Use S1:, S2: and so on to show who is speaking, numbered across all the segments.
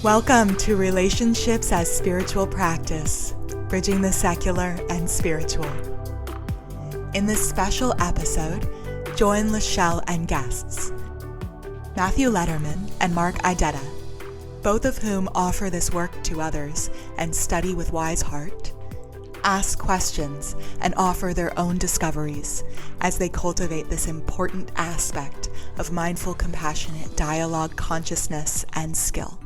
S1: Welcome to Relationships as Spiritual Practice, Bridging the Secular and Spiritual. In this special episode, join LaShelle and guests, Matthew Letterman and Mark Idetta, both of whom offer this work to others and study with wise heart, ask questions, and offer their own discoveries as they cultivate this important aspect of mindful, compassionate dialogue, consciousness, and skill.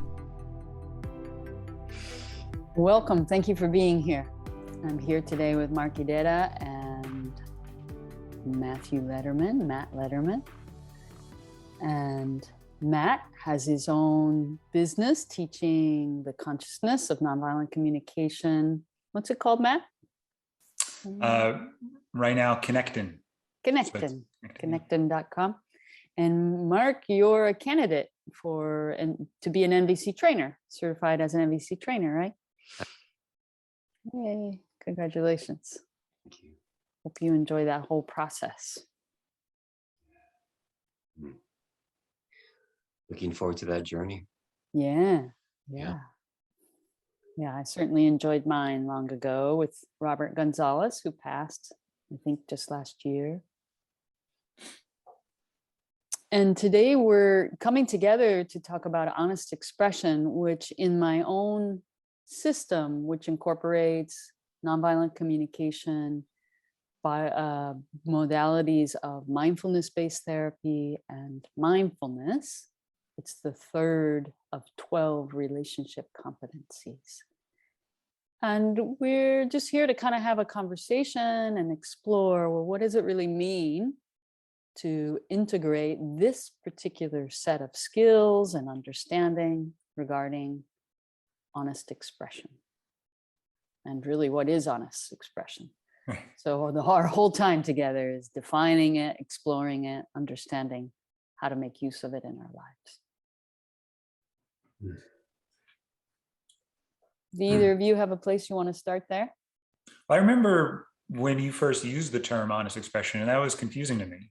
S2: Welcome. Thank you for being here. I'm here today with Mark Idetta and Matthew Letterman, Matt Letterman. And Matt has his own business teaching the consciousness of nonviolent communication. What's it called, Matt?
S3: Right now, Connectin.
S2: Connectin.com. And Mark, you're a candidate to be an NVC trainer, certified as an NVC trainer, right? Yay, congratulations.
S4: Thank you.
S2: Hope you enjoy that whole process.
S4: Looking forward to that journey.
S2: Yeah. I certainly enjoyed mine long ago with Robert Gonzalez, who passed, I think, just last year. And today we're coming together to talk about honest expression, which in my own system, which incorporates nonviolent communication by modalities of mindfulness-based therapy and mindfulness. It's the third of 12 relationship competencies. And we're just here to kind of have a conversation and explore, well, what does it really mean to integrate this particular set of skills and understanding regarding honest expression? And really, what is honest expression?
S3: Right.
S2: So our whole time together is defining it, exploring it, understanding how to make use of it in our lives. Do either of you have a place you want to start there?
S3: I remember when you first used the term honest expression, and that was confusing to me.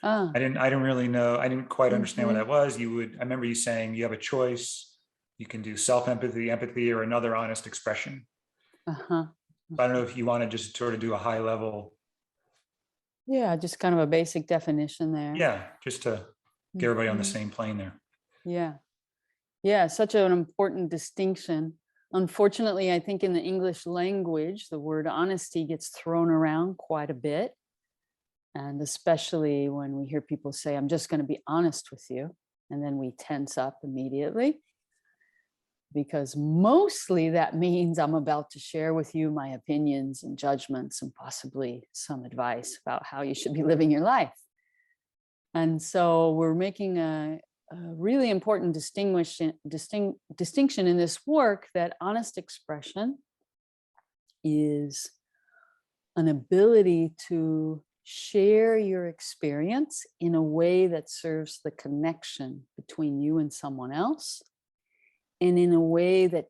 S3: I didn't really know. I didn't quite understand what that was. I remember you saying you have a choice. You can do self-empathy, empathy, or another honest expression. I don't know if you want to just sort of do a high level.
S2: Yeah, just kind of a basic definition there.
S3: Yeah, just to get everybody on the same plane there.
S2: Yeah, such an important distinction. Unfortunately, I think in the English language, the word honesty gets thrown around quite a bit. And especially when we hear people say, I'm just going to be honest with you. And then we tense up immediately. Because mostly that means I'm about to share with you my opinions and judgments and possibly some advice about how you should be living your life. And so we're making a really important distinction in this work that honest expression is an ability to share your experience in a way that serves the connection between you and someone else, and in a way that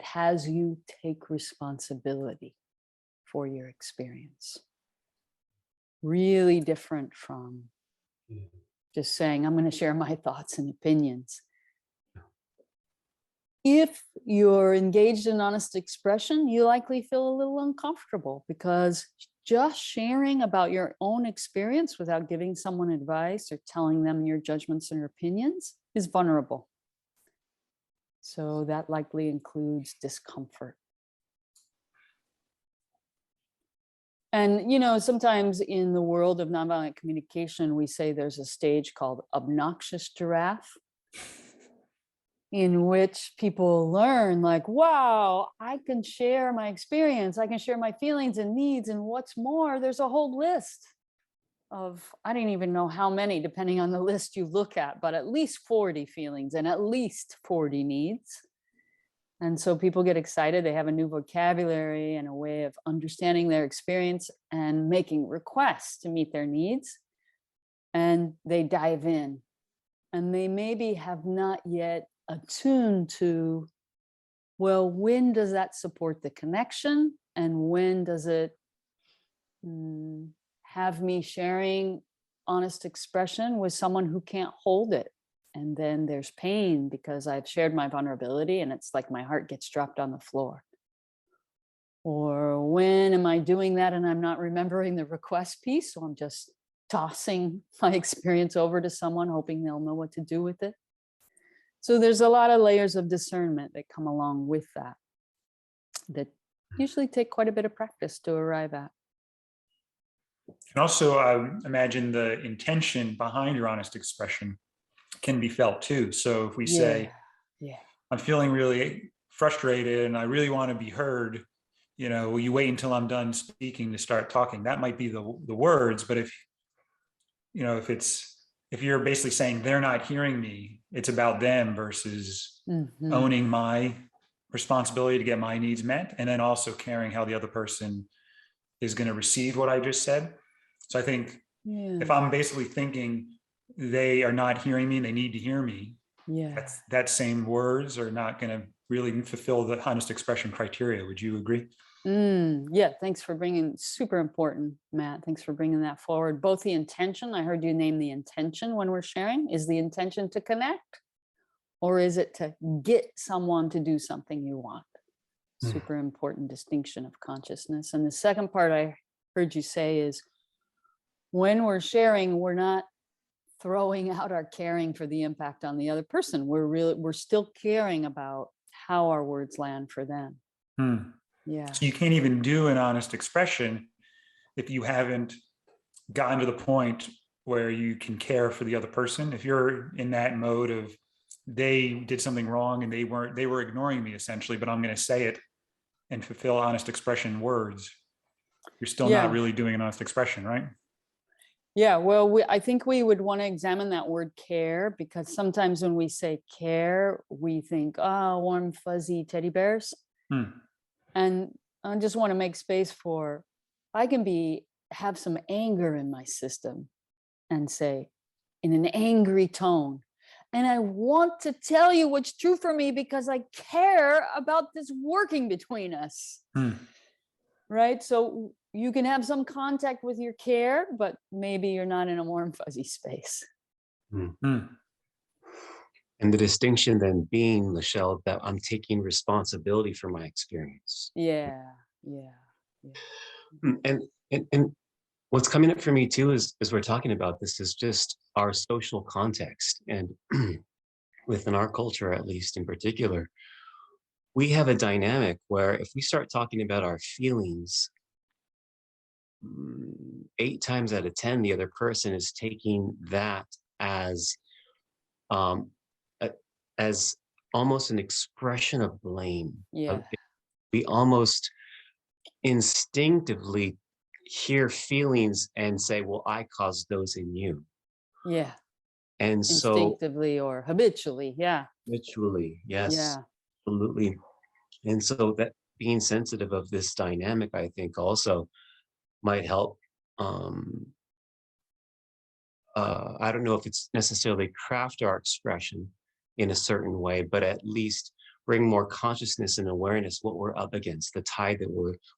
S2: has you take responsibility for your experience. Really different from just saying, I'm going to share my thoughts and opinions. If you're engaged in honest expression, you likely feel a little uncomfortable because just sharing about your own experience without giving someone advice or telling them your judgments and opinions is vulnerable. So that likely includes discomfort. And, sometimes in the world of nonviolent communication, we say there's a stage called obnoxious giraffe, in which people learn like, wow, I can share my experience. I can share my feelings and needs. And what's more, there's a whole list of, I don't even know how many, depending on the list you look at, but at least 40 feelings and at least 40 needs. And so people get excited. They have a new vocabulary and a way of understanding their experience and making requests to meet their needs. And they dive in. And they maybe have not yet attuned to, well, when does that support the connection? And when does it have me sharing honest expression with someone who can't hold it And then there's pain because I've shared my vulnerability and it's like my heart gets dropped on the floor. Or when am I doing that and I'm not remembering the request piece? So I'm just tossing my experience over to someone, hoping they'll know what to do with it. So there's a lot of layers of discernment that come along with that usually take quite a bit of practice to arrive at.
S3: And also, I imagine the intention behind your honest expression can be felt too. So if we say, I'm feeling really frustrated and I really want to be heard, will you wait until I'm done speaking to start talking? That might be the words, but if you're basically saying they're not hearing me, it's about them versus owning my responsibility to get my needs met, and then also caring how the other person is going to receive what I just said. So I think if I'm basically thinking they are not hearing me, they need to hear me, that same words are not going to really fulfill the honest expression criteria. Would you agree?
S2: Yeah, thanks for bringing, super important, Matt. Thanks for bringing that forward. Both the intention, I heard you name the intention when we're sharing. Is the intention to connect? Or is it to get someone to do something you want? Super important distinction of consciousness. And the second part I heard you say is when we're sharing, we're not throwing out our caring for the impact on the other person. We're still caring about how our words land for them. Yeah.
S3: So you can't even do an honest expression if you haven't gotten to the point where you can care for the other person. If you're in that mode of they did something wrong and they were ignoring me essentially, but I'm going to say it and fulfill honest expression words, you're still not really doing an honest expression, right?
S2: Yeah, well, I think we would want to examine that word care, because sometimes when we say care, we think, oh, warm, fuzzy teddy bears. And I just want to make space for, I can have some anger in my system and say in an angry tone, and I want to tell you what's true for me because I care about this working between us. Right? So you can have some contact with your care, but maybe you're not in a warm, fuzzy space.
S4: And the distinction then being, LaShelle, that I'm taking responsibility for my experience.
S2: Yeah.
S4: And what's coming up for me too is, as we're talking about this, is just our social context. And within our culture, at least in particular, we have a dynamic where if we start talking about our feelings, 8 times out of 10, the other person is taking that as almost an expression of blame. We almost instinctively hear feelings and say, well, I caused those in you.
S2: Yeah.
S4: And
S2: instinctively or habitually.
S4: Habitually, yes.
S2: Yeah.
S4: Absolutely. And so that being sensitive of this dynamic, I think also might help. I don't know if it's necessarily craft our expression in a certain way, but at least bring more consciousness and awareness what we're up against, the tide that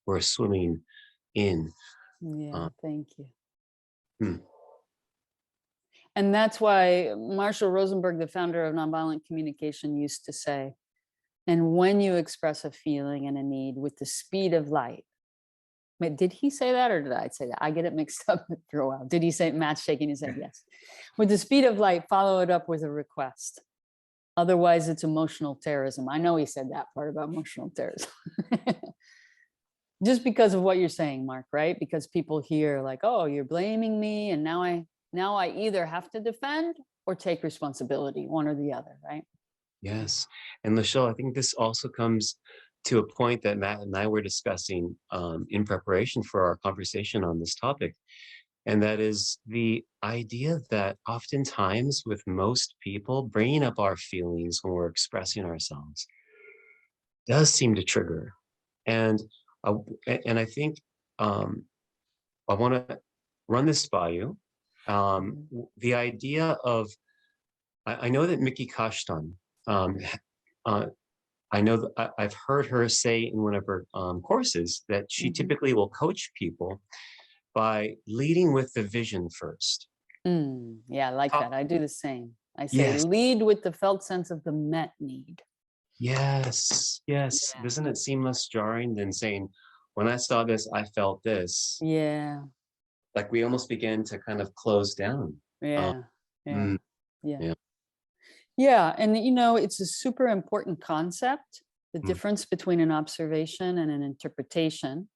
S4: we're swimming in.
S2: Yeah, thank you. And that's why Marshall Rosenberg, the founder of Nonviolent Communication, used to say, and when you express a feeling and a need with the speed of light. Wait, did he say that or did I say that? I get it mixed up for a while. Did he say, Matt's shaking his head, yes. With the speed of light, follow it up with a request. Otherwise, it's emotional terrorism. I know he said that part about emotional terrorism. Just because of what you're saying, Mark, right? Because people hear like, oh, you're blaming me. And now I either have to defend or take responsibility, one or the other, right?
S4: Yes. And LaShelle, I think this also comes to a point that Matt and I were discussing in preparation for our conversation on this topic. And that is the idea that oftentimes with most people, bringing up our feelings when we're expressing ourselves does seem to trigger. And I think I want to run this by you. The idea of, I know that Mickey Kashtan, I know that I've heard her say in one of her courses that she typically will coach people by leading with the vision first.
S2: Yeah, I like that. I do the same. I say
S4: Yes.
S2: lead with the felt sense of the met need.
S4: Yes. Yes.
S2: Yeah.
S4: Doesn't it seem less jarring than saying, when I saw this, I felt this?
S2: Yeah.
S4: Like we almost began to kind of close down.
S2: Yeah. Yeah.
S4: Mm,
S2: Yeah.
S4: yeah.
S2: Yeah. And, you know, it's a super important concept, the
S4: Mm.
S2: difference between an observation and an interpretation.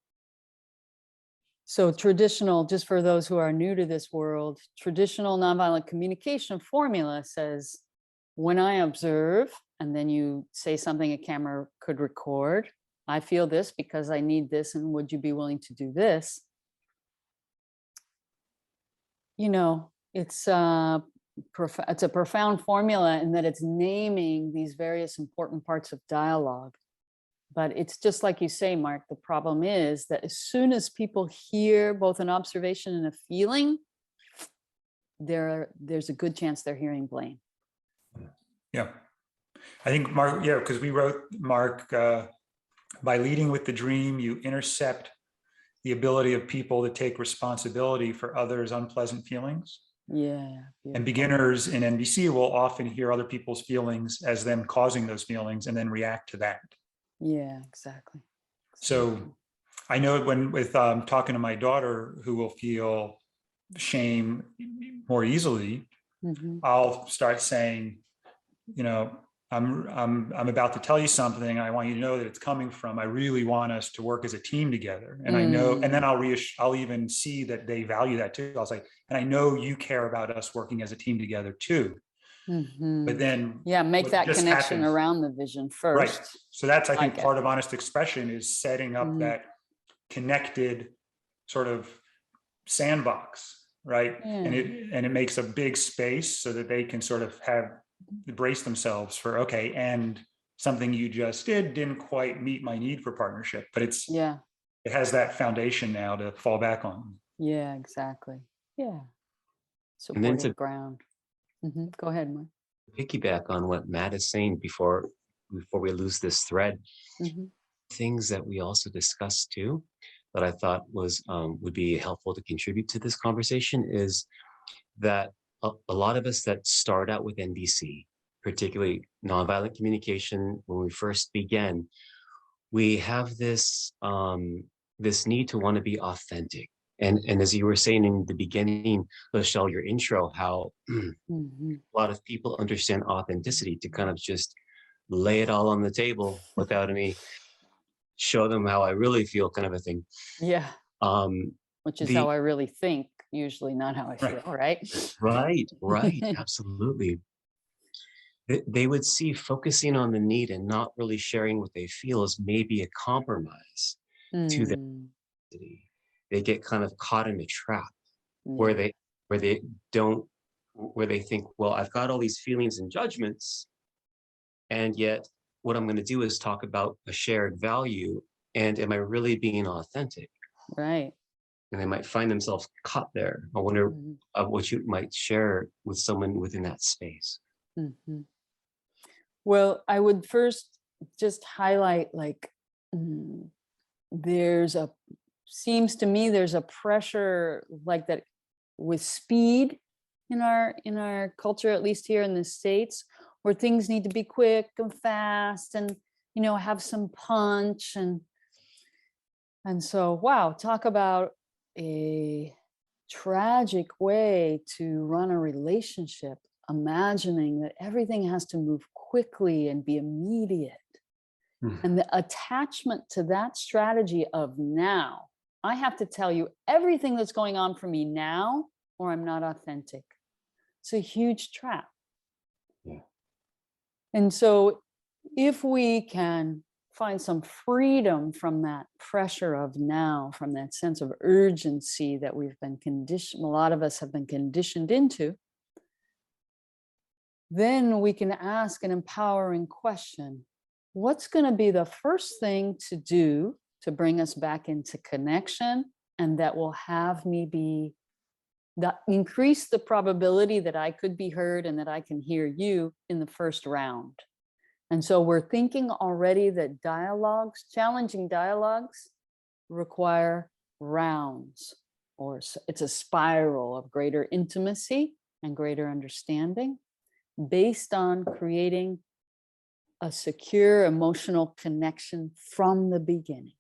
S2: So traditional, just for those who are new to this world, traditional nonviolent communication formula says, when I observe, and then you say something a camera could record, I feel this because I need this, and would you be willing to do this? You know, it's a profound formula in that it's naming these various important parts of dialogue. But it's just like you say, Mark, the problem is that as soon as people hear both an observation and a feeling, there's a good chance they're hearing blame.
S3: Yeah. I think Mark, yeah, because we wrote, Mark, by leading with the dream, you intercept the ability of people to take responsibility for others' unpleasant feelings.
S2: Yeah.
S3: And
S2: Beautiful.
S3: beginners in NVC will often hear other people's feelings as them causing those feelings and then react to that.
S2: Yeah, exactly.
S3: So I know when with talking to my daughter who will feel shame more easily,
S2: Mhm.
S3: I'll start saying, you know, I'm about to tell you something. I want you to know that it's coming from, I really want us to work as a team together. And I know, and then I'll even see that they value that too. I was like, and I know you care about us working as a team together too.
S2: Mhm.
S3: But then
S2: Yeah, make
S3: what
S2: that
S3: just
S2: connection
S3: happens-
S2: around the vision
S3: Right.
S2: first.
S3: So that's, I think,
S2: Like it.
S3: part of honest expression is setting up
S2: Mhm.
S3: that connected sort of sandbox, right?
S2: Yeah.
S3: And it makes a big space so that they can sort of brace themselves for, okay, and something you just didn't quite meet my need for partnership, but it has that foundation now to fall back on.
S2: Yeah, exactly. Yeah.
S4: And then
S2: Supportive ground. Go ahead, Mark.
S4: piggyback on what Matt is saying before we lose this thread, things that we also discussed too, that I thought was would be helpful to contribute to this conversation is that a lot of us that start out with NVC, particularly nonviolent communication, when we first began, we have this this need to want to be authentic. And as you were saying in the beginning, LaShelle, your intro, how a lot of people understand authenticity to kind of just lay it all on the table without any show them how I really feel kind of a thing.
S2: Yeah. Which is how I really think, usually not how I feel, right?
S4: Right, absolutely. They would see focusing on the need and not really sharing what they feel as maybe a compromise to their identity. They get kind of caught in a trap where they think, well, I've got all these feelings and judgments, and yet what I'm going to do is talk about a shared value, and am I really being authentic?
S2: Right.
S4: And they might find themselves caught there. I wonder what you might share with someone within that space.
S2: Well, I would first just highlight, like, seems to me there's a pressure like that with speed in our culture, at least here in the States, where things need to be quick and fast and, you know, have some punch. And so, wow, talk about a tragic way to run a relationship, imagining that everything has to move quickly and be immediate. And the attachment to that strategy of now, I have to tell you everything that's going on for me now, or I'm not authentic. It's a huge trap.
S4: Yeah.
S2: And so if we can find some freedom from that pressure of now, from that sense of urgency that we've been conditioned, a lot of us have been conditioned into, then we can ask an empowering question. What's going to be the first thing to do to bring us back into connection, and that will have me increase the probability that I could be heard and that I can hear you in the first round? And so we're thinking already that challenging dialogues require rounds, or it's a spiral of greater intimacy and greater understanding. based on creating a secure emotional connection from the beginning.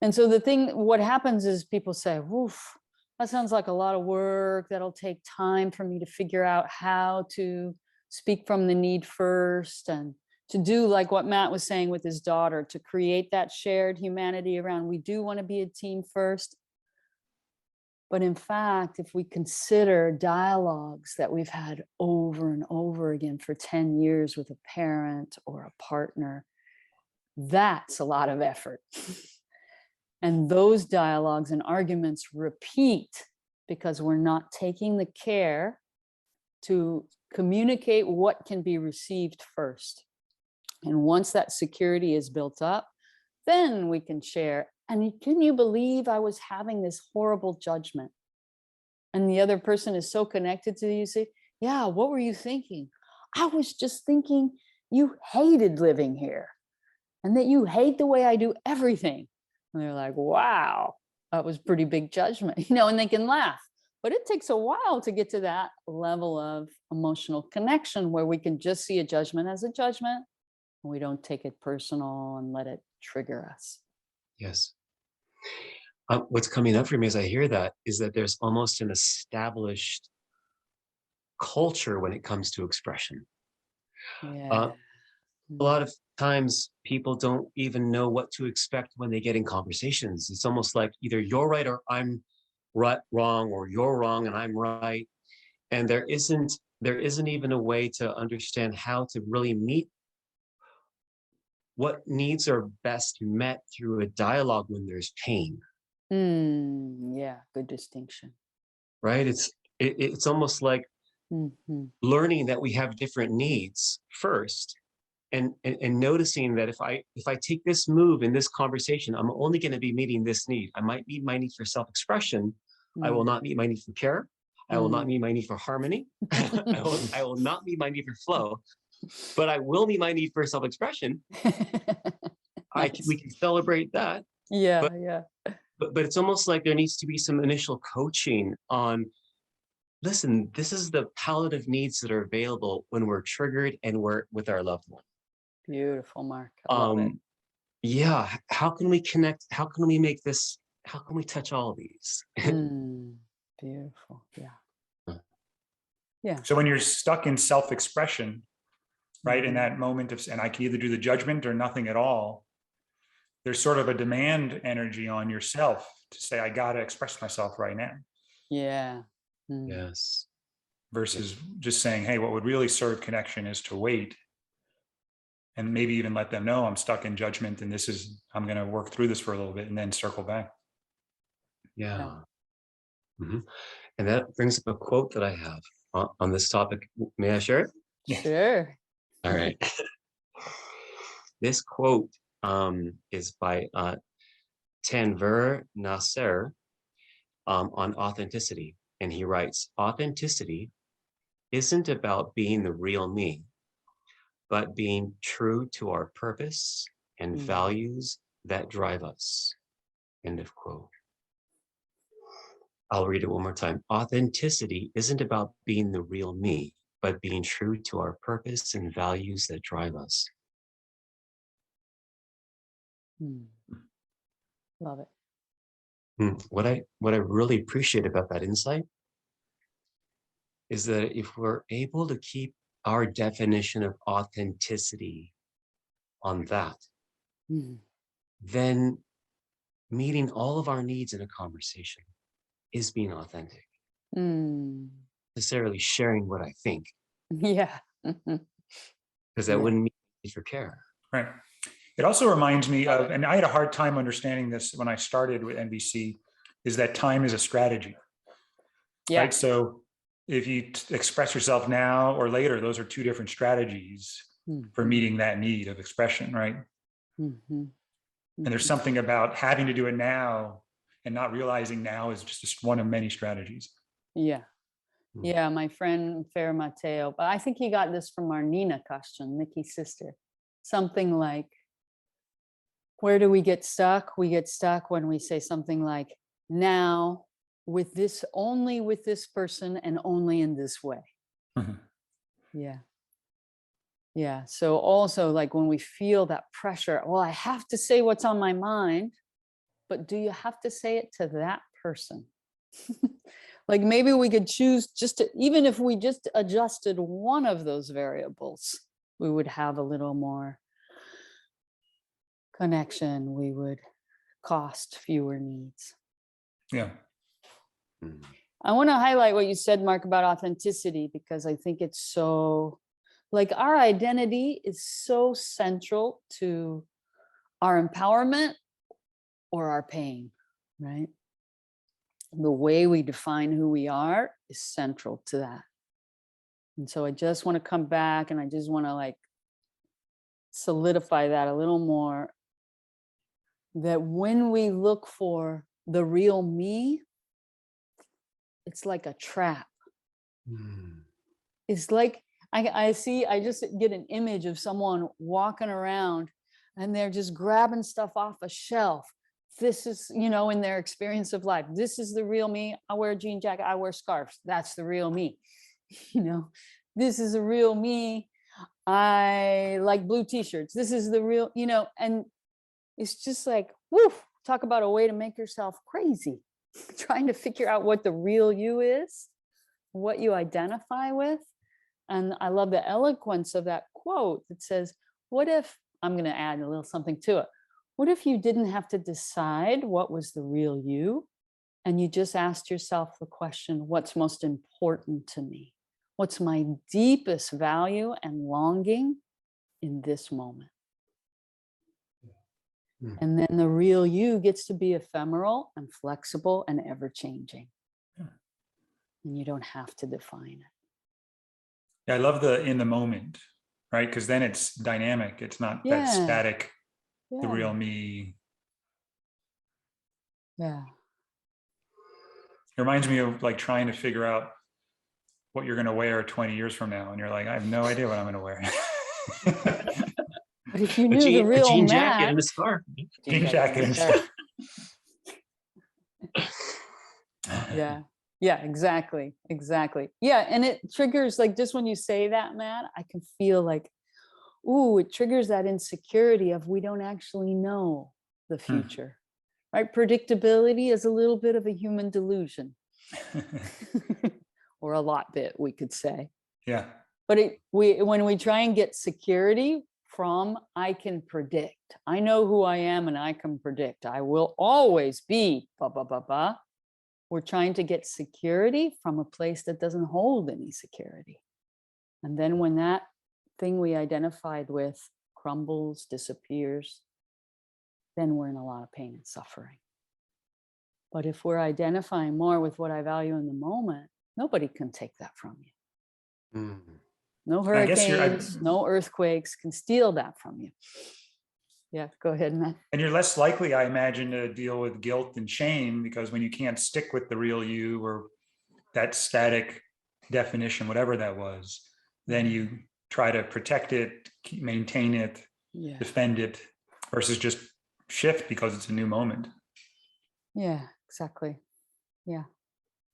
S2: And so what happens is people say, woof, that sounds like a lot of work. That'll take time for me to figure out how to speak from the need first, and to do like what Matt was saying with his daughter, to create that shared humanity around, we do want to be a team first. But in fact, if we consider dialogues that we've had over and over again for 10 years with a parent or a partner, that's a lot of effort. And those dialogues and arguments repeat because we're not taking the care to communicate what can be received first. And once that security is built up, then we can share. And can you believe I was having this horrible judgment? And the other person is so connected to you, say, yeah, what were you thinking? I was just thinking you hated living here and that you hate the way I do everything. And they're like, wow, that was pretty big judgment, and they can laugh. But it takes a while to get to that level of emotional connection where we can just see a judgment as a judgment. And we don't take it personal and let it trigger us.
S4: Yes. What's coming up for me as I hear that is that there's almost an established culture when it comes to expression.
S2: Yeah.
S4: A lot of times people don't even know what to expect when they get in conversations. It's almost like either you're right or I'm wrong, or you're wrong and I'm right. And there isn't even a way to understand how to really meet what needs are best met through a dialogue when there's pain.
S2: Yeah, good distinction.
S4: Right? It's almost like learning that we have different needs first, and noticing that if I take this move in this conversation, I'm only going to be meeting this need. I might meet my need for self-expression. I will not meet my need for care. I will not meet my need for harmony. I will not meet my need for flow, but I will meet my need for self-expression.
S2: Nice.
S4: We can celebrate that.
S2: Yeah,
S4: But it's almost like there needs to be some initial coaching on, listen, this is the palette of needs that are available when we're triggered and we're with our loved one.
S2: Beautiful, Mark. I love it.
S4: Yeah. How can we connect? How can we make this? How can we touch all of these?
S2: Beautiful. Yeah. Yeah.
S3: So when you're stuck in self-expression, right, in that moment and I can either do the judgment or nothing at all, there's sort of a demand energy on yourself to say, I got to express myself right now.
S2: Yeah.
S4: Yes.
S3: Versus just saying, hey, what would really serve connection is to wait and maybe even let them know I'm stuck in judgment and I'm going to work through this for a little bit and then circle back.
S4: Yeah. And that brings up a quote that I have on this topic. May I share it?
S2: Yeah. Sure.
S4: All right. This quote is by Tanvir Nasser on authenticity. And he writes, authenticity isn't about being the real me, but being true to our purpose and values that drive us. End of quote. I'll read it one more time. Authenticity isn't about being the real me, but being true to our purpose and values that drive us.
S2: Love it.
S4: What I really appreciate about that insight is that if we're able to keep our definition of authenticity on that, then meeting all of our needs in a conversation is being authentic. Necessarily sharing what I think.
S2: Yeah.
S4: Because that wouldn't mean need for care.
S3: Right. It also reminds me of, and I had a hard time understanding this when I started with NBC, is that time is a strategy. Yeah. Right. So if you express yourself now or later, those are two different strategies for meeting that need of expression, right? And there's something about having to do it now and not realizing now is just one of many strategies.
S2: Yeah. Yeah, my friend Fer Mateo, but I think he got this from our Nina question, Nikki's sister. Something like, where do we get stuck? We get stuck when we say something like, now with this, only with this person and only in this way.
S3: Mhm.
S2: Yeah. Yeah. So also, like, when we feel that pressure, well, I have to say what's on my mind, but do you have to say it to that person? Like, maybe we could choose just to, even if we just adjusted one of those variables, we would have a little more connection. We would cost fewer needs.
S3: Yeah.
S4: Mm.
S2: I want to highlight what you said, Mark, about authenticity, because I think it's so, like, our identity is so central to our empowerment or our pain, right? The way we define who we are is central to that. And so I just want to come back and I just want to, like, solidify that a little more, that when we look for the real me, it's like a trap.
S4: Mm.
S2: It's like, I just get an image of someone walking around and they're just grabbing stuff off a shelf. This is, in their experience of life, this is the real me. I wear a jean jacket, I wear scarves. That's the real me. This is the real me. I like blue t-shirts. This is the real, and it's just like, woof, talk about a way to make yourself crazy. Trying to figure out what the real you is, what you identify with. And I love the eloquence of that quote that says, what if, I'm going to add a little something to it. What if you didn't have to decide what was the real you, and you just asked yourself the question, what's most important to me? What's my deepest value and longing in this moment?
S4: Mm.
S2: And then the real you gets to be ephemeral and flexible and ever-changing.
S3: Yeah.
S2: And you don't have to define it.
S3: Yeah, I love the in the moment, right? Because then it's dynamic. It's not that static, the real me.
S2: Yeah.
S3: It reminds me of, like, trying to figure out what you're going to wear 20 years from now. And you're like, I have no idea what I'm going to wear.
S2: But if you knew the real
S4: jean
S2: Matt,
S4: jacket and a scarf.
S3: Jean jacket and stuff.
S2: Yeah, exactly. Yeah, and it triggers, like, just when you say that, Matt, I can feel like, ooh, it triggers that insecurity of, we don't actually know the future, right? Predictability is a little bit of a human delusion, or a lot bit, we could say.
S3: Yeah.
S2: But when we try and get security from, I can predict, I know who I am and I can predict, I will always be blah, blah, blah, blah. We're trying to get security from a place that doesn't hold any security. And then when that thing we identified with crumbles, disappears, then we're in a lot of pain and suffering. But if we're identifying more with what I value in the moment, nobody can take that from you.
S4: Mm.
S2: No hurricanes, no earthquakes can steal that from you. Yeah, go ahead, Matt.
S3: And you're less likely, I imagine, to deal with guilt and shame, because when you can't stick with the real you, or that static definition, whatever that was, then you try to protect it, maintain it, defend it, versus just shift because it's a new moment.
S2: Yeah, exactly. Yeah.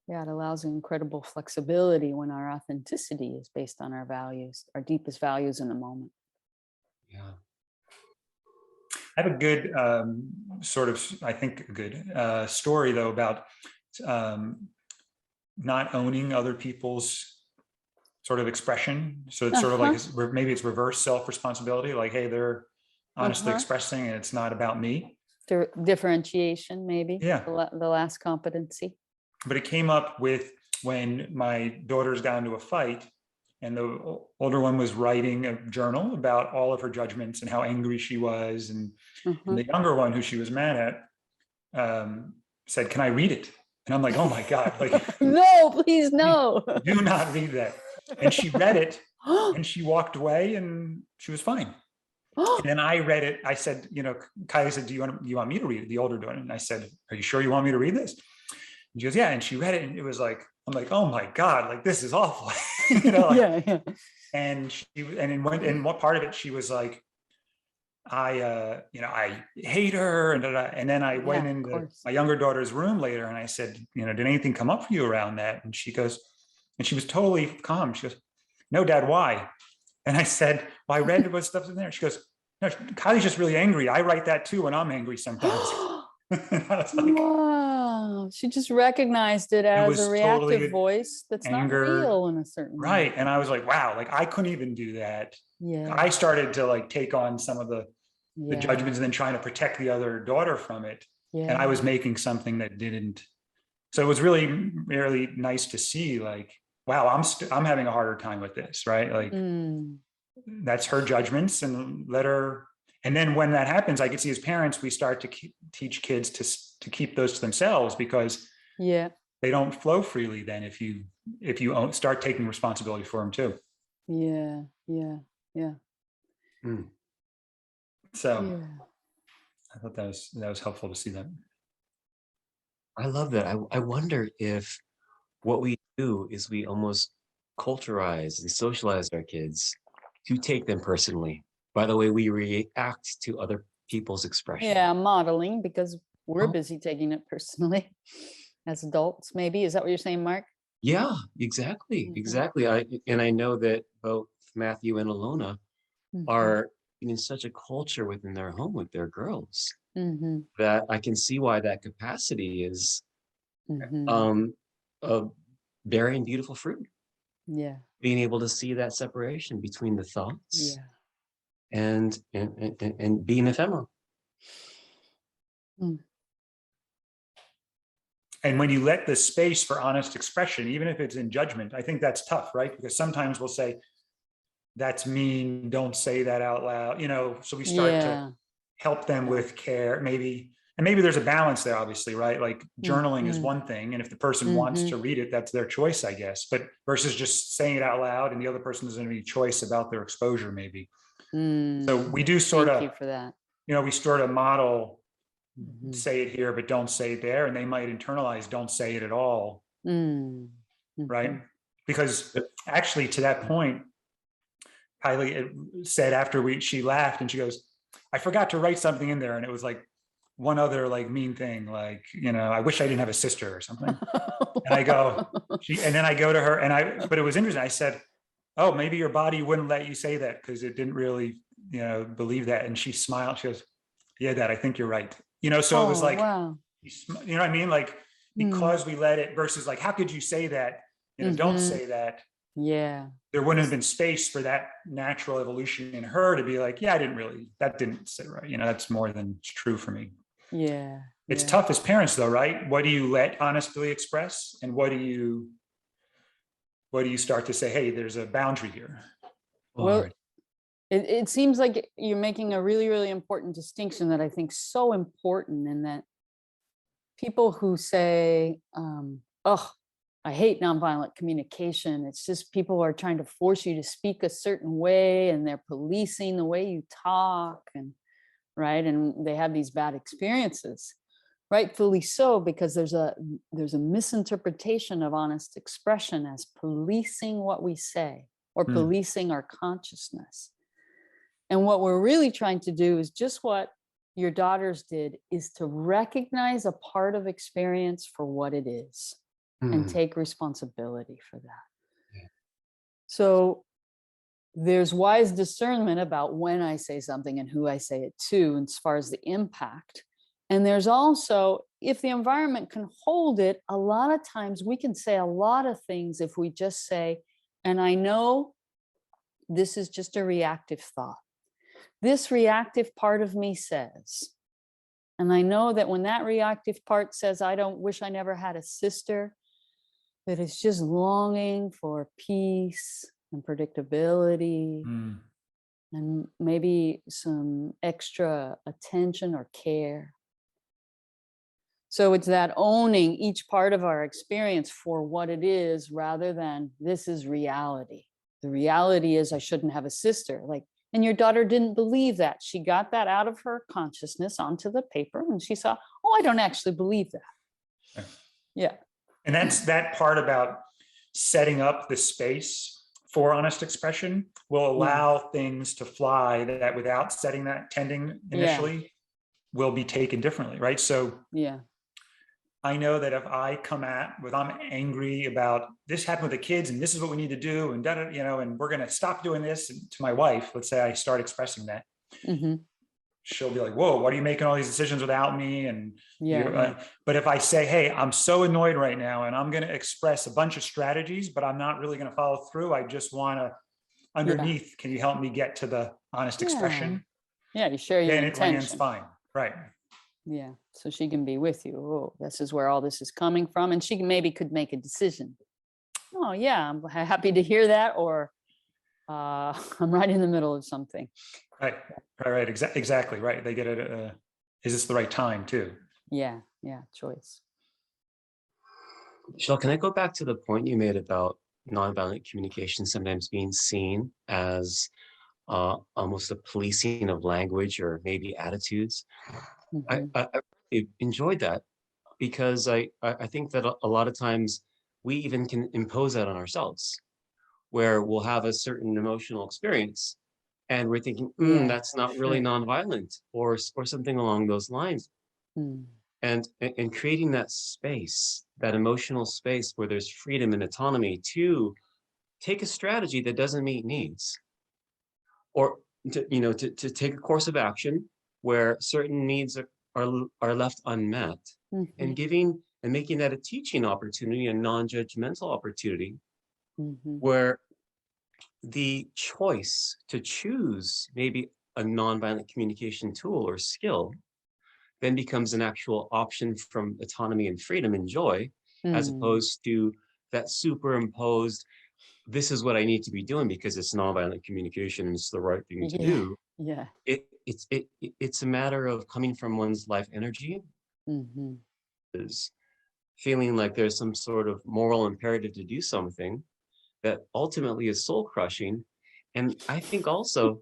S2: Yeah, it allows incredible flexibility when our authenticity is based on our values, our deepest values in the moment.
S4: Yeah.
S3: I have a good story, though, about not owning other people's sort of expression. So it's sort of like, maybe it's reverse self-responsibility. Like, hey, they're honestly expressing, and it's not about me.
S2: Differentiation, maybe.
S3: Yeah.
S2: The last competency.
S3: But it came up with when my daughters got into a fight, and the older one was writing a journal about all of her judgments and how angry she was. And the younger one, who she was mad at, said, "Can I read it?" And I'm like, "Oh my God, like,
S2: no, please, no.
S3: Do not read that." And she read it, and she walked away, and she was fine. And then I read it. I said, Kylie said, do you want me to read it? The older daughter. And I said, "Are you sure you want me to read this?" And she goes, "Yeah." And she read it, and it was like, I'm like, "Oh my God, like, this is awful."
S2: Yeah.
S3: And what part of it, she was like, I hate her. And then I went into my younger daughter's room later, and I said, "Did anything come up for you around that?" And she goes, and she was totally calm. She goes, no, Dad, why? And I said, well, I read what stuff's in there. She goes, no, Kylie's just really angry. I write that too when I'm angry sometimes. And I was like,
S2: Wow. She just recognized it as
S3: was
S2: a reactive
S3: totally
S2: voice that's
S3: anger.
S2: not real in a certain way.
S3: Right. And I was like, wow, like I couldn't even do that.
S2: Yeah.
S3: I started to like take on some of the
S2: Yeah.
S3: judgments and then trying to protect the other daughter from it.
S2: Yeah.
S3: And I was making something that didn't. So it was really, really nice to see like, wow, I'm having a harder time with this, right? Like that's her judgments, and let her. And then when that happens, I could see as parents, we start to teach kids to keep those to themselves, because they don't flow freely then if you start taking responsibility for them too.
S2: Yeah.
S3: So I thought that was helpful to see that.
S4: I love that. I wonder if what we do is we almost culturize and socialize our kids to take them personally by the way we react to other people's expression.
S2: Yeah, modeling, because we're busy taking it personally as adults, maybe. Is that what you're saying, Mark?
S4: Yeah, exactly. Exactly. I know that both Matthew and Alona are in such a culture within their home with their girls that I can see why that capacity is bearing beautiful fruit. Yeah. Being able to see that separation between the thoughts and being ephemeral.
S3: And when you let the space for honest expression, even if it's in judgment, I think that's tough, right? Because sometimes we'll say, that's mean, don't say that out loud, so we start to help them with care, maybe. And maybe there's a balance there, obviously, right? Like journaling is one thing. And if the person wants to read it, that's their choice, I guess. But versus just saying it out loud and the other person doesn't have any choice about their exposure, maybe. So we do sort of,
S2: thank you for that.
S3: We sort of model, say it here, but don't say it there. And they might internalize, don't say it at all. Right? Because actually to that point, Kylie said after she laughed and she goes, I forgot to write something in there. And it was like one other like mean thing, like, I wish I didn't have a sister or something. And I go, and then I go to her but it was interesting. I said, oh, maybe your body wouldn't let you say that because it didn't really, believe that. And she smiled. She goes, yeah, Dad, I think you're right. So it was like, wow. You know what I mean? Like, because we let it versus like, how could you say that? Don't say that. Yeah. There wouldn't have been space for that natural evolution in her to be like, yeah, that didn't sit right. That's more than true for me. Yeah. It's tough as parents though, right? What do you let honestly express? And what do you start to say, hey, there's a boundary here?
S2: Well, it seems like you're making a really, really important distinction that I think so important, in that people who say, I hate nonviolent communication. It's just people are trying to force you to speak a certain way, and they're policing the way you talk, and right. And they have these bad experiences, rightfully so, because there's a misinterpretation of honest expression as policing what we say or policing our consciousness. And what we're really trying to do is just what your daughters did, is to recognize a part of experience for what it is. And take responsibility for that. Yeah. So there's wise discernment about when I say something and who I say it to, as far as the impact. And there's also, if the environment can hold it, a lot of times we can say a lot of things if we just say, and I know this is just a reactive thought. This reactive part of me says, and I know that when that reactive part says, I don't wish I never had a sister, that it's just longing for peace and predictability and maybe some extra attention or care. So it's that owning each part of our experience for what it is, rather than this is reality. The reality is I shouldn't have a sister. And your daughter didn't believe that. She got that out of her consciousness onto the paper, and she saw, oh, I don't actually believe that. Yeah.
S3: And that's that part about setting up the space for honest expression will allow things to fly that without setting that tending initially will be taken differently, right? So I know that if I come with, I'm angry about this happened with the kids and this is what we need to do and and we're going to stop doing this. And to my wife, let's say I start expressing that, she'll be like, whoa, what are you making all these decisions without me? And but if I say, hey, I'm so annoyed right now and I'm going to express a bunch of strategies, but I'm not really going to follow through. I just want to underneath, can you help me get to the honest expression?
S2: Yeah, you share your
S3: then
S2: intention.
S3: It lands fine. Right.
S2: Yeah. So she can be with you. Oh, this is where all this is coming from. And she maybe could make a decision. Oh, yeah, I'm happy to hear that. Or I'm right in the middle of something.
S3: Right. Exactly. Right. They get it. Is this the right time too?
S2: Yeah. Choice.
S4: Shel, can I go back to the point you made about nonviolent communication sometimes being seen as almost a policing of language or maybe attitudes? I really enjoyed that because I think that a lot of times we even can impose that on ourselves, where we'll have a certain emotional experience and we're thinking, that's not really nonviolent or something along those lines. And creating that space, that emotional space where there's freedom and autonomy to take a strategy that doesn't meet needs, or to take a course of action where certain needs are left unmet, and giving and making that a teaching opportunity, a non-judgmental opportunity, where the choice to choose maybe a nonviolent communication tool or skill then becomes an actual option from autonomy and freedom and joy, as opposed to that superimposed, this is what I need to be doing because it's nonviolent communication and it's the right thing to do.
S2: Yeah.
S4: It's a matter of coming from one's life energy, is feeling like there's some sort of moral imperative to do something that ultimately is soul crushing. And I think also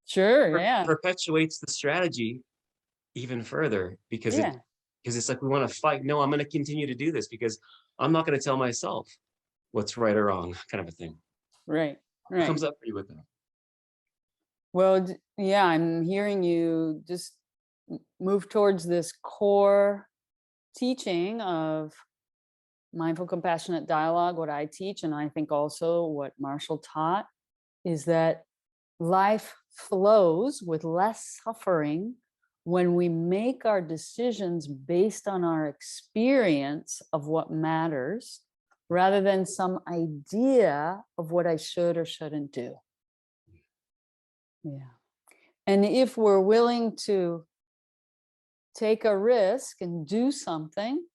S4: perpetuates the strategy even further because it's like we want to fight. No, I'm going to continue to do this because I'm not going to tell myself what's right or wrong, kind of a thing.
S2: Right.
S4: What comes up for you with that?
S2: Well, yeah, I'm hearing you just move towards this core teaching of mindful, compassionate dialogue. What I teach, and I think also what Marshall taught, is that life flows with less suffering when we make our decisions based on our experience of what matters, rather than some idea of what I should or shouldn't do. Yeah. And if we're willing to take a risk and do something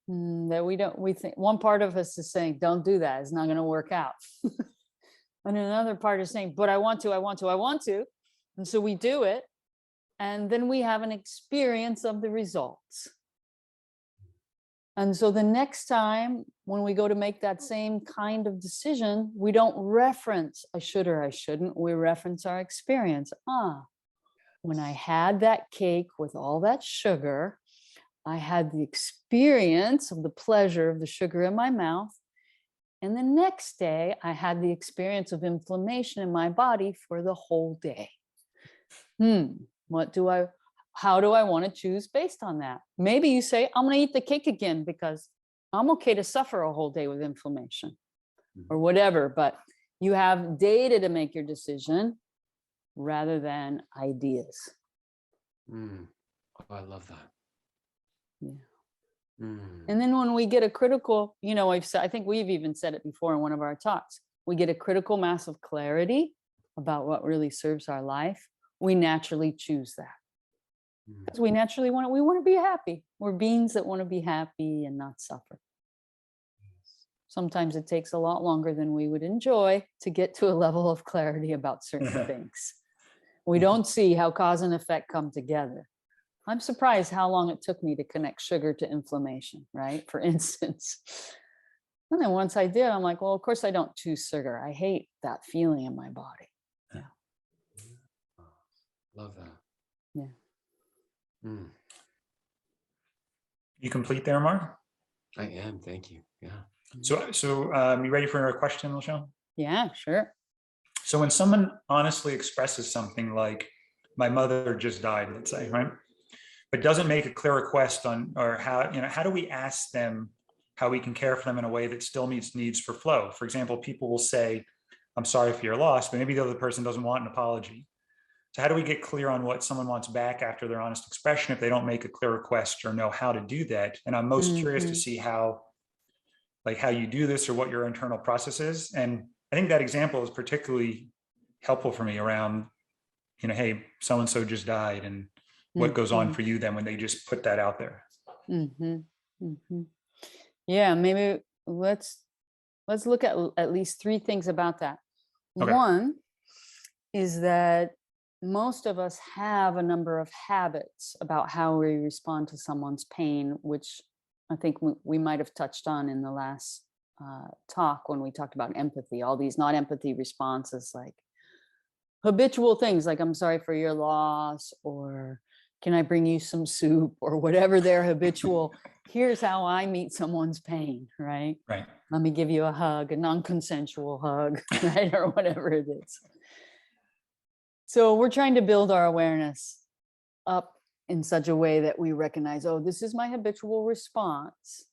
S2: that we think, one part of us is saying, don't do that, it's not going to work out. And another part is saying, but I want to. And so we do it. And then we have an experience of the results. And so the next time when we go to make that same kind of decision, we don't reference I should or I shouldn't. We reference our experience. When I had that cake with all that sugar, I had the experience of the pleasure of the sugar in my mouth. And the next day, I had the experience of inflammation in my body for the whole day. How do I want to choose based on that? Maybe you say, I'm going to eat the cake again because I'm okay to suffer a whole day with inflammation or whatever, but you have data to make your decision rather than ideas.
S4: I love that.
S2: Yeah. And then when we get a critical, I think we've even said it before in one of our talks, we get a critical mass of clarity about what really serves our life. We naturally choose that. Because we naturally want to be happy. We're beings that want to be happy and not suffer. Sometimes it takes a lot longer than we would enjoy to get to a level of clarity about certain things. We don't see how cause and effect come together. I'm surprised how long it took me to connect sugar to inflammation, right? For instance. And then once I did, I'm like, well, of course I don't choose sugar. I hate that feeling in my body. Yeah.
S4: Love that.
S2: Yeah.
S3: You complete there, Mark?
S4: I am. Thank you. Yeah.
S3: So you ready for a question, LaShelle?
S2: Yeah, sure.
S3: So when someone honestly expresses something like, my mother just died, let's say, right? but doesn't make a clear request on, or how do we ask them how we can care for them in a way that still meets needs for flow? For example, people will say, I'm sorry for your loss, but maybe the other person doesn't want an apology. So how do we get clear on what someone wants back after their honest expression if they don't make a clear request or know how to do that? And I'm most curious to see how you do this or what your internal process is. And I think that example is particularly helpful for me around, hey, so-and-so just died, and what goes on for you then when they just put that out there.
S2: Yeah, maybe let's look at least 3 things about that.
S3: Okay.
S2: One is that most of us have a number of habits about how we respond to someone's pain, which I think we might have touched on in the last talk when we talked about empathy, all these not empathy responses, like habitual things like, I'm sorry for your loss, or can I bring you some soup, or whatever their habitual, here's how I meet someone's pain, right?
S3: Right.
S2: Let me give you a hug, a non-consensual hug, right? Or whatever it is. So we're trying to build our awareness up in such a way that we recognize, oh, this is my habitual response,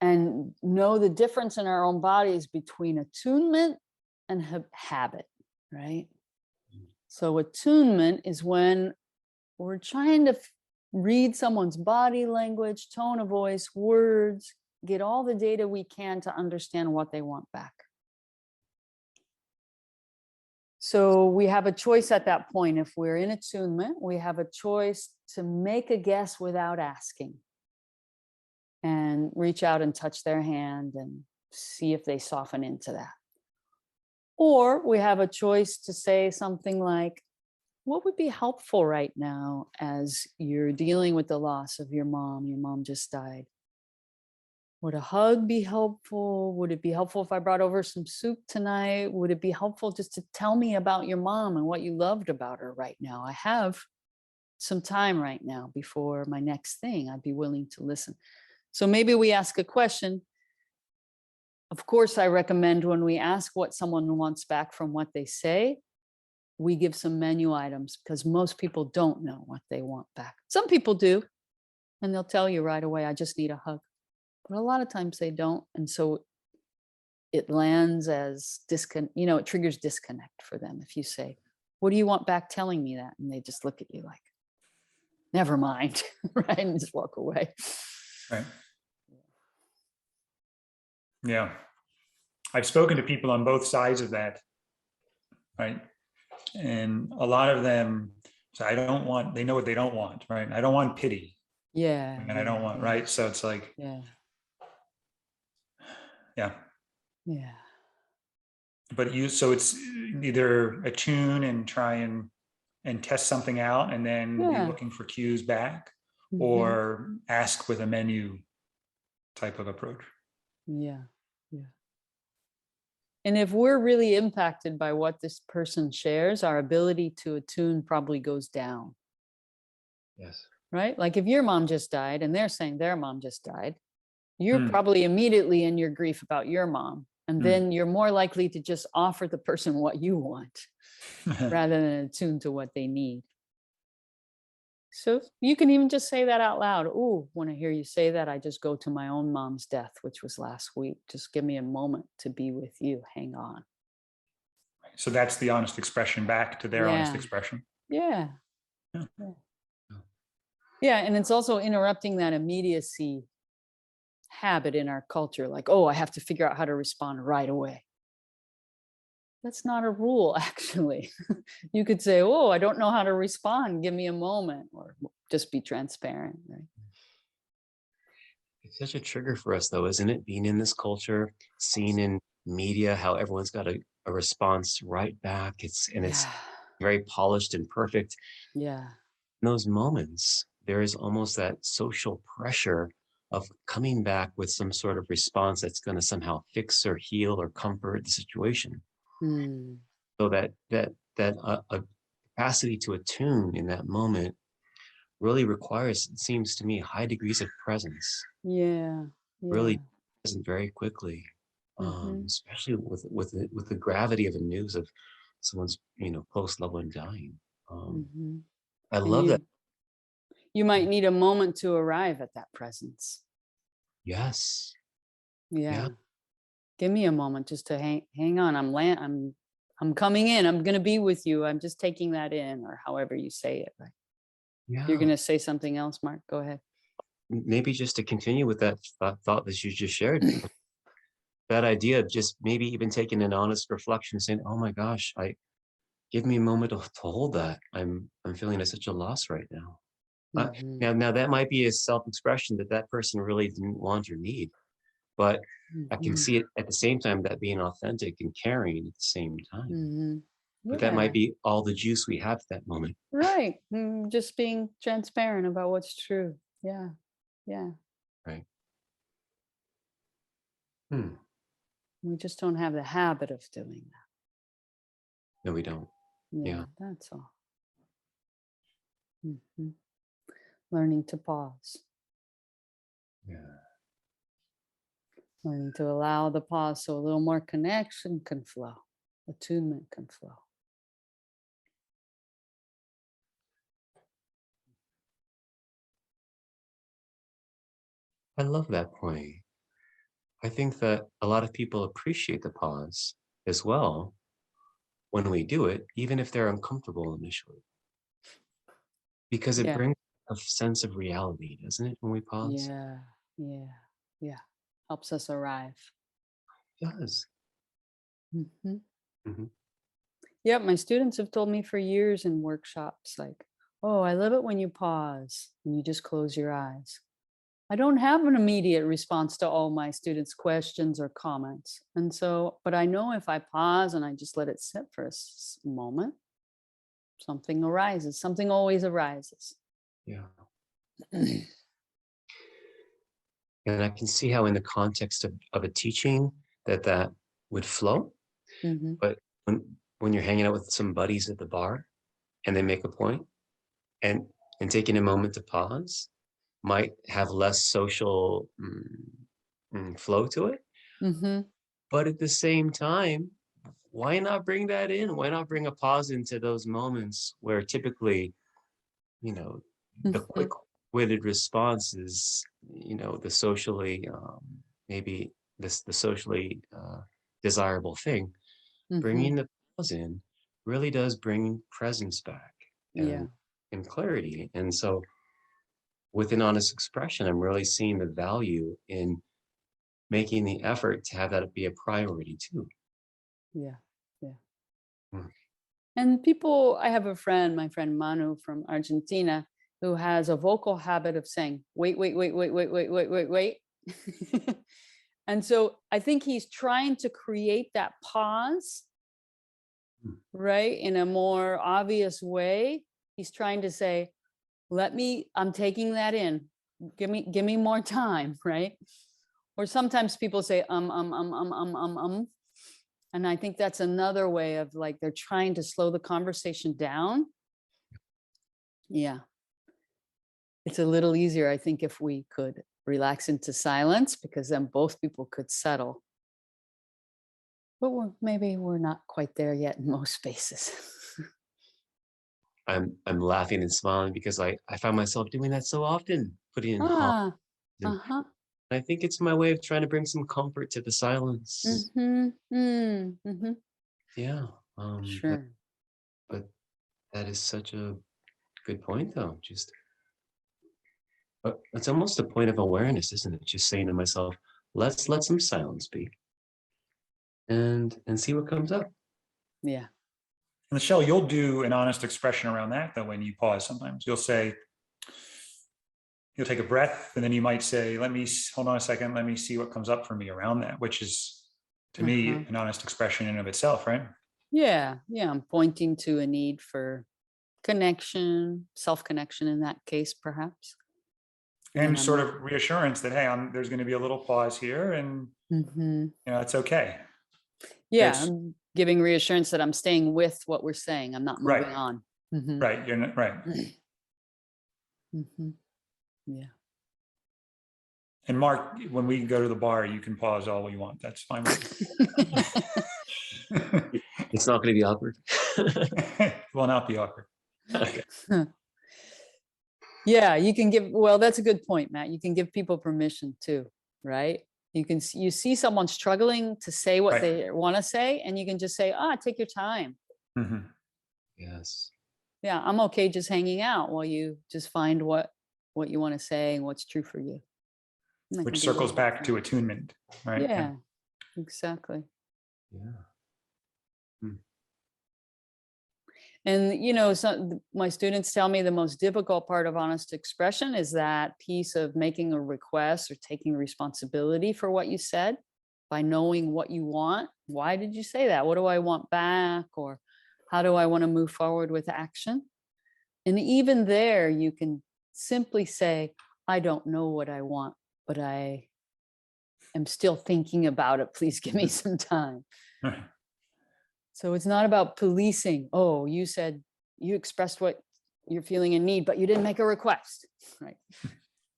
S2: and know the difference in our own bodies between attunement and habit, right? So attunement is when we're trying to read someone's body language, tone of voice, words, get all the data we can to understand what they want back. So we have a choice at that point. If we're in attunement, we have a choice to make a guess without asking, and reach out and touch their hand and see if they soften into that. Or we have a choice to say something like, what would be helpful right now as you're dealing with the loss of your mom? Your mom just died. Would a hug be helpful? Would it be helpful if I brought over some soup tonight? Would it be helpful just to tell me about your mom and what you loved about her right now? I have some time right now before my next thing. I'd be willing to listen. So maybe we ask a question. Of course, I recommend when we ask what someone wants back from what they say, we give some menu items, because most people don't know what they want back. Some people do, and they'll tell you right away, I just need a hug. But a lot of times they don't. And so it lands as it triggers disconnect for them. If you say, what do you want back telling me that? And they just look at you like, never mind, right? And just walk away.
S3: Right. Yeah. I've spoken to people on both sides of that, right? And a lot of them say, they know what they don't want, right? I don't want pity.
S2: Yeah.
S3: And I don't want, right? So it's like,
S2: yeah.
S3: But so it's either attune and try and test something out and then be looking for cues back, or ask with a menu type of approach.
S2: Yeah. And if we're really impacted by what this person shares, our ability to attune probably goes down.
S4: Yes.
S2: Right? Like if your mom just died and they're saying their mom just died, you're probably immediately in your grief about your mom. And then you're more likely to just offer the person what you want rather than attune to what they need. So you can even just say that out loud. Oh, when I hear you say that, I just go to my own mom's death, which was last week. Just give me a moment to be with you. Hang on.
S3: So that's the honest expression back to their honest expression.
S2: Yeah. And it's also interrupting that immediacy habit in our culture. Like, oh, I have to figure out how to respond right away. That's not a rule, actually. You could say, oh, I don't know how to respond. Give me a moment, or just be transparent. Right?
S4: It's such a trigger for us, though, isn't it? Being in this culture, seen in media, how everyone's got a response right back. It's very polished and perfect.
S2: Yeah.
S4: In those moments, there is almost that social pressure of coming back with some sort of response that's going to somehow fix or heal or comfort the situation. So that a capacity to attune in that moment really requires, it seems to me, high degrees of presence. Really present very quickly, especially with the gravity of the news of someone's close loved one dying. I love that
S2: You might need a moment to arrive at that presence.
S4: Yes.
S2: Yeah.
S4: Yeah.
S2: Give me a moment just to hang on. I'm coming in. I'm going to be with you. I'm just taking that in, or however you say it. Right? You're
S4: Yeah.
S2: going to say something else, Mark. Go ahead.
S4: Maybe just to continue with that thought that you just shared, that idea of just maybe even taking an honest reflection, saying, "Oh my gosh, give me a moment to hold that. I'm feeling at such a loss right now." Now that might be a self-expression that person really didn't want or need, but I can see it at the same time that being authentic and caring at the same time. But that might be all the juice we have at that moment.
S2: Right. Just being transparent about what's true. Yeah. Yeah.
S4: Right.
S2: We just don't have the habit of doing that.
S4: No, we don't. Yeah.
S2: That's all. Learning to pause.
S4: Yeah.
S2: Learning to allow the pause so a little more connection can flow, attunement can flow.
S4: I love that point. I think that a lot of people appreciate the pause as well when we do it, even if they're uncomfortable initially, because it brings a sense of reality, doesn't it, when we pause?
S2: Yeah. Helps us arrive.
S4: It does.
S2: Yeah, my students have told me for years in workshops, like, "Oh, I love it when you pause and you just close your eyes." I don't have an immediate response to all my students' questions or comments. And so, but I know if I pause and I just let it sit for a moment, something arises. Something always arises.
S4: Yeah. And I can see how in the context of a teaching that would flow. But when you're hanging out with some buddies at the bar and they make a point and taking a moment to pause might have less social flow to it. But at the same time, why not bring that in? Why not bring a pause into those moments where typically, the quick-witted response is, the socially, maybe the socially desirable thing. Bringing the pause in really does bring presence back and clarity. And so with an honest expression, I'm really seeing the value in making the effort to have that be a priority too.
S2: Yeah. And I have a friend, my friend Manu from Argentina, who has a vocal habit of saying, wait, wait, wait, wait, wait, wait, wait, wait, wait. And so I think he's trying to create that pause, right, in a more obvious way. He's trying to say, I'm taking that in. Give me more time, right? Or sometimes people say, and I think that's another way of like, they're trying to slow the conversation down. Yeah. It's a little easier, I think, if we could relax into silence, because then both people could settle. But maybe we're not quite there yet in most spaces.
S4: I'm laughing and smiling because I find myself doing that so often, putting in pause. I think it's my way of trying to bring some comfort to the silence. Yeah.
S2: Sure.
S4: But that is such a good point, though. It's almost a point of awareness, isn't it? Just saying to myself, let's let some silence be, and see what comes up.
S2: Yeah.
S3: LaShelle, you'll do an honest expression around that, though, when you pause sometimes. You'll take a breath, and then you might say, hold on a second, let me see what comes up for me around that, which is, to me, an honest expression in and of itself, right?
S2: Yeah. I'm pointing to a need for connection, self-connection in that case, perhaps.
S3: And sort of reassurance that, hey, there's going to be a little pause here, and it's okay.
S2: Yeah, I'm giving reassurance that I'm staying with what we're saying. I'm not moving on.
S3: Right, you're not right.
S2: Yeah.
S3: And Mark, when we go to the bar, you can pause all you want. That's fine with
S4: me. It's not going to be awkward.
S3: It will not be awkward. Okay.
S2: Yeah, you can give, well, that's a good point, Matt. You can give people permission too, right? You see someone struggling to say what
S3: Right.
S2: they want to say, and you can just say, take your time.
S3: Mhm.
S4: Yes.
S2: Yeah, I'm okay just hanging out while you just find what you want to say and what's true for you. And that
S3: Which
S2: can be
S3: circles
S2: really
S3: back
S2: helpful.
S3: to attunement, right?
S2: Yeah, exactly.
S4: Yeah.
S2: And my students tell me the most difficult part of honest expression is that piece of making a request or taking responsibility for what you said by knowing what you want. Why did you say that? What do I want back? Or how do I want to move forward with action? And even there, you can simply say, I don't know what I want, but I am still thinking about it. Please give me some time.
S3: Right.
S2: So it's not about policing. Oh, you said you expressed what you're feeling in need, but you didn't make a request, right?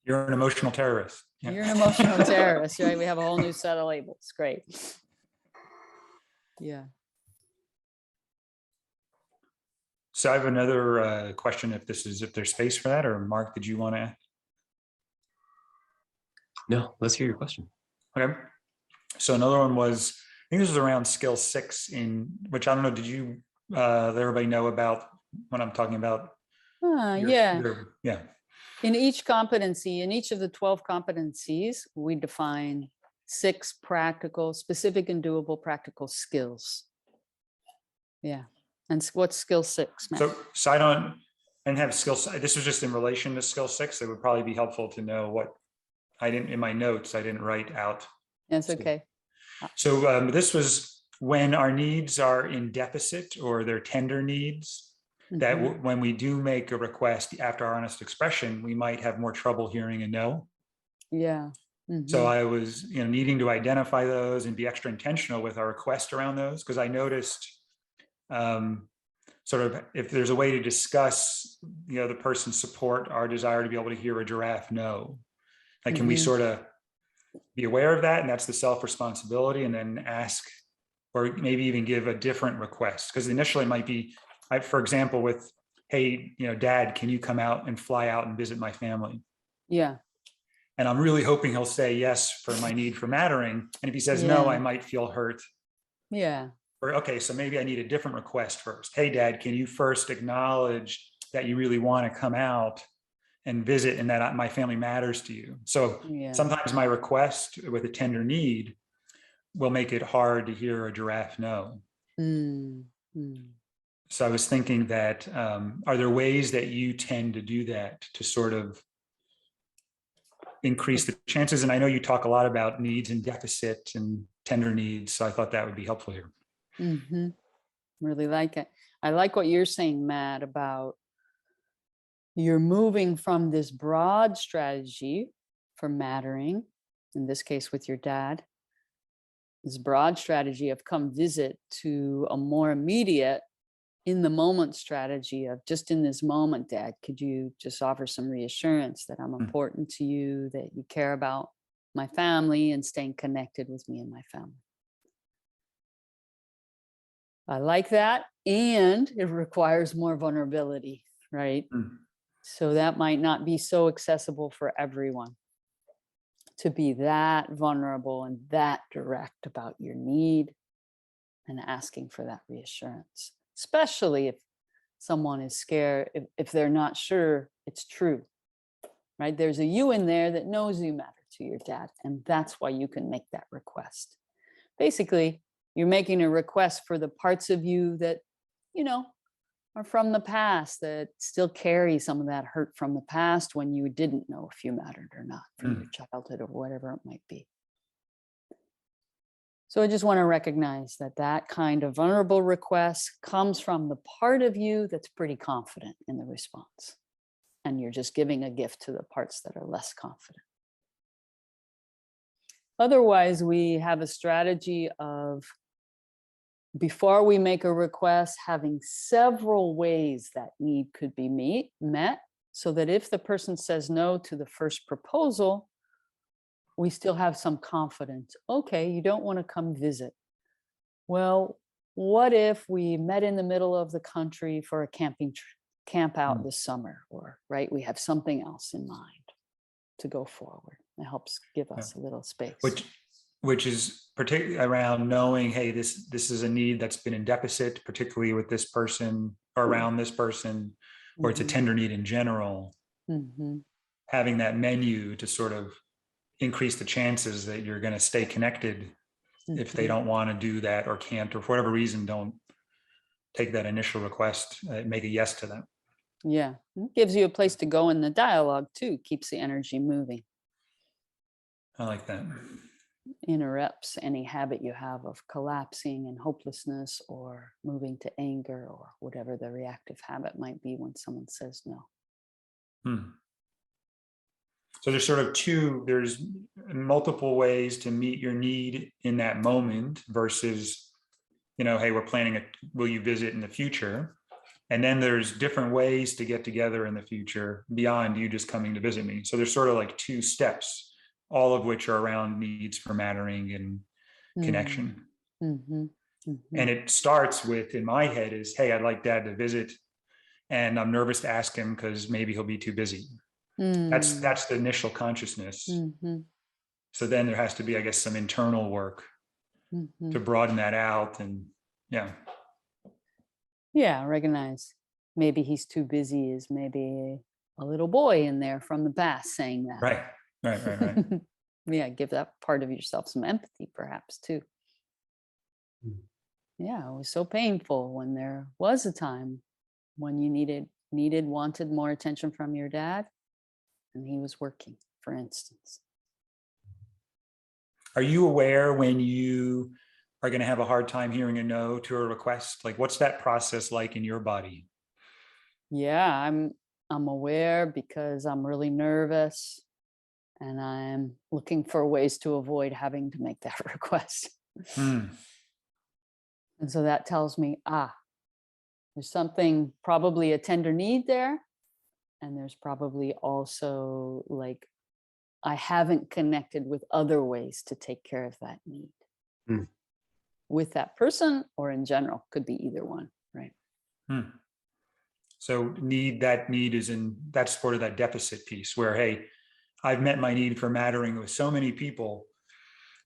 S3: You're an emotional terrorist. Yeah.
S2: You're an emotional terrorist, right? We have a whole new set of labels. Great. Yeah.
S3: So I have another question. If there's space for that, or Mark, did you want to?
S4: No, let's hear your question.
S3: Okay. So another one was, I think this was around skill 6, in which, I don't know, did you let everybody know about what I'm talking about?
S2: Yeah.
S3: Yeah.
S2: In each competency, in each of the 12 competencies, we define 6 practical, specific and doable practical skills. Yeah. And what's skill 6, Matt?
S3: So I don't, and have skill. This was just in relation to skill 6. It would probably be helpful to know what I didn't, in my notes, I didn't write out.
S2: That's okay.
S3: So this was when our needs are in deficit or they're tender needs, that when we do make a request after our honest expression, we might have more trouble hearing a no.
S2: Yeah.
S3: So I was, needing to identify those and be extra intentional with our request around those, because I noticed sort of, if there's a way to discuss, the person's support, our desire to be able to hear a giraffe no, like, can we sort of be aware of that? And that's the self-responsibility, and then ask, or maybe even give a different request. Because initially it might be, for example, with, hey, Dad, can you come out and fly out and visit my family?
S2: Yeah.
S3: And I'm really hoping he'll say yes for my need for mattering. And if he says no, I might feel hurt.
S2: Yeah.
S3: Or, okay, so maybe I need a different request first. Hey, Dad, can you first acknowledge that you really want to come out and visit, and that my family matters to you? So sometimes my request with a tender need will make it hard to hear a giraffe no. So I was thinking that, are there ways that you tend to do that to sort of increase the chances? And I know you talk a lot about needs and deficit and tender needs, so I thought that would be helpful here.
S2: Really like it. I like what you're saying, Matt, about you're moving from this broad strategy for mattering, in this case with your dad, this broad strategy of come visit, to a more immediate, in the moment strategy of, just in this moment, Dad, could you just offer some reassurance that I'm important to you, that you care about my family and staying connected with me and my family. I like that. And it requires more vulnerability, right? So that might not be so accessible for everyone, to be that vulnerable and that direct about your need and asking for that reassurance, especially if someone is scared, if they're not sure it's true, right? There's a you in there that knows you matter to your dad, and that's why you can make that request. Basically, you're making a request for the parts of you that, are from the past, that still carry some of that hurt from the past, when you didn't know if you mattered or not, from your childhood or whatever it might be. So I just want to recognize that that kind of vulnerable request comes from the part of you that's pretty confident in the response. And you're just giving a gift to the parts that are less confident. Otherwise, we have a strategy of, before we make a request, having several ways that need could be met, so that if the person says no to the first proposal, we still have some confidence. Okay, you don't want to come visit. Well, what if we met in the middle of the country for a camping camp out this summer, or right, we have something else in mind to go forward. It helps give us a little space.
S3: Which is particularly around knowing, hey, this is a need that's been in deficit, particularly with this person or around this person, or it's a tender need in general. Having that menu to sort of increase the chances that you're going to stay connected if they don't want to do that or can't, or for whatever reason, don't take that initial request, make a yes to them.
S2: Yeah, it gives you a place to go in the dialogue too, keeps the energy moving.
S3: I like that.
S2: Interrupts any habit you have of collapsing and hopelessness or moving to anger or whatever the reactive habit might be when someone says no.
S3: So there's multiple ways to meet your need in that moment versus, hey, we're planning will you visit in the future? And then there's different ways to get together in the future beyond you just coming to visit me. So there's sort of like 2 steps, all of which are around needs for mattering and connection. And it starts with, in my head, is, hey, I'd like Dad to visit, and I'm nervous to ask him because maybe he'll be too busy. That's the initial consciousness. So then there has to be, I guess, some internal work to broaden that out. And
S2: recognize maybe he's too busy is maybe a little boy in there from the past saying that.
S3: Right.
S2: Yeah, give that part of yourself some empathy perhaps too. Yeah, it was so painful when there was a time when you wanted more attention from your dad and he was working, for instance.
S3: Are you aware when you are going to have a hard time hearing a no to a request? Like, what's that process like in your body?
S2: Yeah, I'm aware because I'm really nervous and I'm looking for ways to avoid having to make that request. And so that tells me, there's something, probably a tender need there. And there's probably also like, I haven't connected with other ways to take care of that need. With that person or in general, could be either one, right?
S3: So that's sort of that deficit piece where, hey, I've met my need for mattering with so many people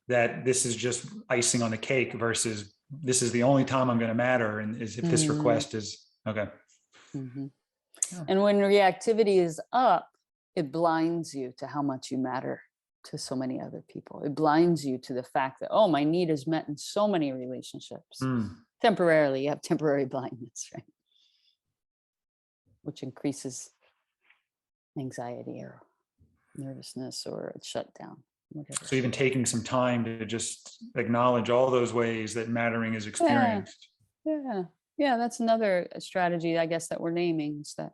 S3: that this is just icing on the cake versus this is the only time I'm going to matter. And if this request is okay.
S2: And when reactivity is up, it blinds you to how much you matter to so many other people. It blinds you to the fact that, my need is met in so many relationships. Temporarily, you have temporary blindness, right? Which increases anxiety or nervousness or a shutdown, whatever.
S3: So even taking some time to just acknowledge all those ways that mattering is experienced.
S2: Yeah, that's another strategy, I guess, that we're naming, is that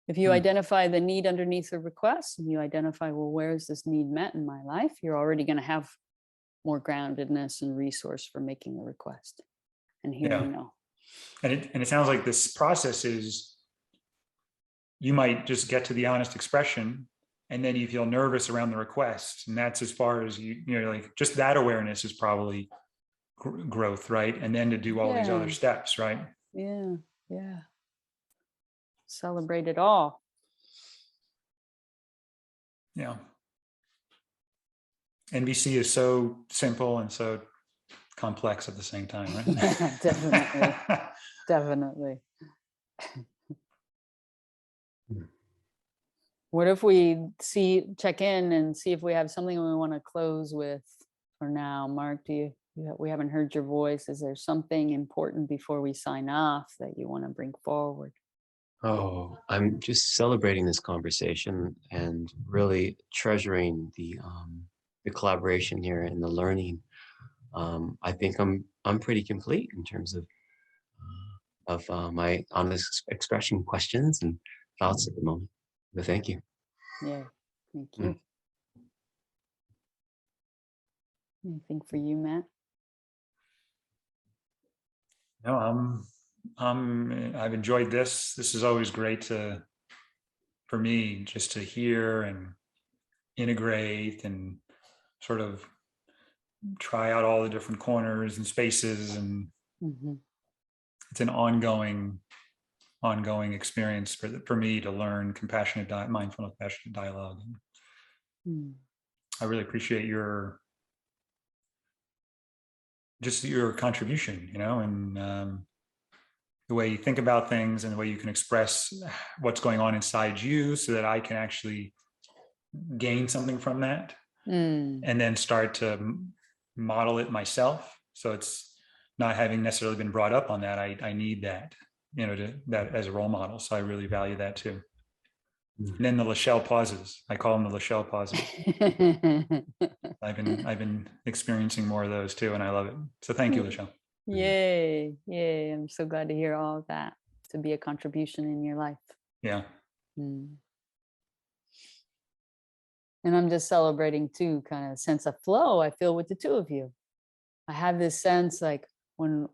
S2: if you identify the need underneath the request and you identify, well, where is this need met in my life? You're already going to have more groundedness and resource for making a request and hearing no.
S3: And it sounds like this process is, you might just get to the honest expression and then you feel nervous around the request. And that's as far as like just that awareness is probably growth, right? And then to do all these other steps, right?
S2: Yeah. Celebrate it all.
S3: Yeah. NVC is so simple and so complex at the same time, right?
S2: Definitely. What if we check in and see if we have something we want to close with for now? Mark, we haven't heard your voice. Is there something important before we sign off that you want to bring forward?
S4: I'm just celebrating this conversation and really treasuring the collaboration here and the learning. I think I'm pretty complete in terms of my honest expression questions and thoughts at the moment. But thank you.
S2: Yeah, thank you. Anything for you, Matt?
S3: No, I've enjoyed this. This is always great for me, just to hear and integrate and sort of try out all the different corners and spaces. And it's an ongoing ongoing experience for me to learn mindful compassionate dialogue. I really appreciate your contribution, and the way you think about things and the way you can express what's going on inside you so that I can actually gain something from that and then start to model it myself. So it's not having necessarily been brought up on that. I need that, that as a role model. So I really value that too. And then the LaShelle pauses. I call them the LaShelle pauses. I've been experiencing more of those too, and I love it. So thank you, LaShelle.
S2: Yay. I'm so glad to hear all of that, to be a contribution in your life.
S3: Yeah.
S2: And I'm just celebrating too, kind of sense of flow I feel with the two of you. I have this sense like when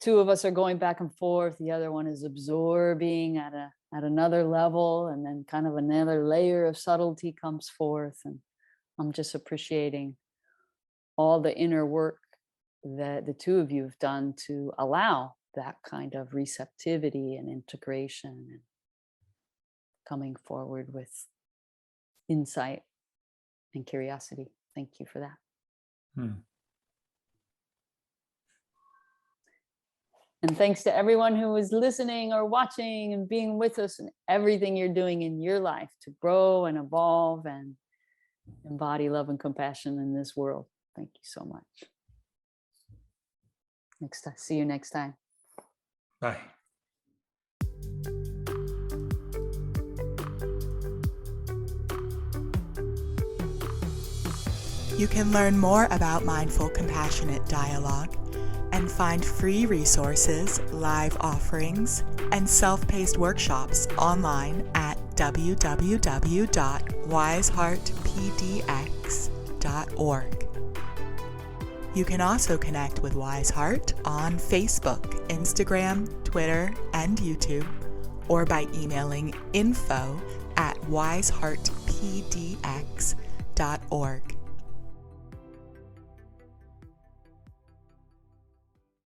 S2: two of us are going back and forth, the other one is absorbing at another level, and then kind of another layer of subtlety comes forth. And I'm just appreciating all the inner work that the two of you have done to allow that kind of receptivity and integration and coming forward with insight and curiosity. Thank you for that. And thanks to everyone who is listening or watching and being with us and everything you're doing in your life to grow and evolve and embody love and compassion in this world. Thank you so much. See you next time.
S3: Bye.
S1: You can learn more about mindful compassionate dialogue and find free resources, live offerings, and self-paced workshops online at www.wiseheartpdx.org. You can also connect with Wise Heart on Facebook, Instagram, Twitter, and YouTube, or by emailing info@wiseheartpdx.org.